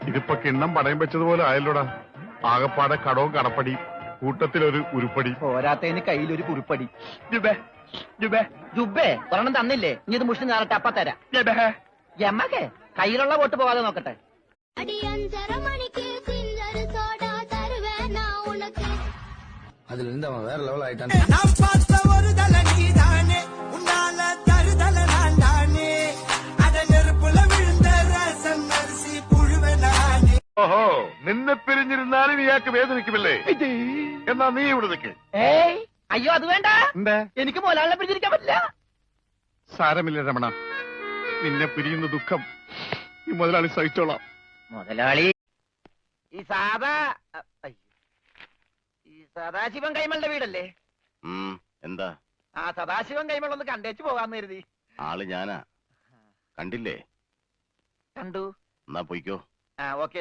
ഇതിപ്പോ കിണ്ണം പടയം വെച്ചതുപോലെ ആയല്ലോടാ. ആകപ്പാടെ കടവും കടപ്പടി, കൂട്ടത്തിലൊരു ഉരുപ്പടി. പോരാത്തതിന് കയ്യിലൊരു കുറിപ്പടി. ജുബേ ഒരെണ്ണം തന്നില്ലേ, ഇനി ഇത് മുഷിന് ഞാറട്ടെ, അപ്പ തരാം. എമ്മക്കെ കയ്യിലുള്ള വോട്ട് പോകാതെ നോക്കട്ടെ. அதுல வேற லெவல் ஆயிட்டான். ഓഹോ, നിന്നെ പിരിഞ്ഞിരുന്നാലും ഇയാൾക്ക് വേദനിക്കുമല്ലേ? എന്നാ നീ ഇവിടെ നിൽക്ക്. ഏയ് അയ്യോ, അത് വേണ്ട. എന്താ? എനിക്ക് മോലാളിനെ പിരിച്ചിരിക്കാൻ പറ്റില്ല. സാരമില്ല രമണ, നിന്നെ പിരിയുന്ന ദുഃഖം ഈ മുതലാളി സഹിച്ചോളാം. മുതലാളി ഈ സദാശിവൻ കൈമളുടെ വീടല്ലേ? എന്താ? ആ സദാശിവൻ കൈമൾ ഒന്ന് കണ്ടേച്ചു പോകാന്ന് കരുതി. ആള് ഞാനാ, കണ്ടില്ലേ? കണ്ടു. എന്നാ പോയിക്കോ. ആ ഓക്കെ.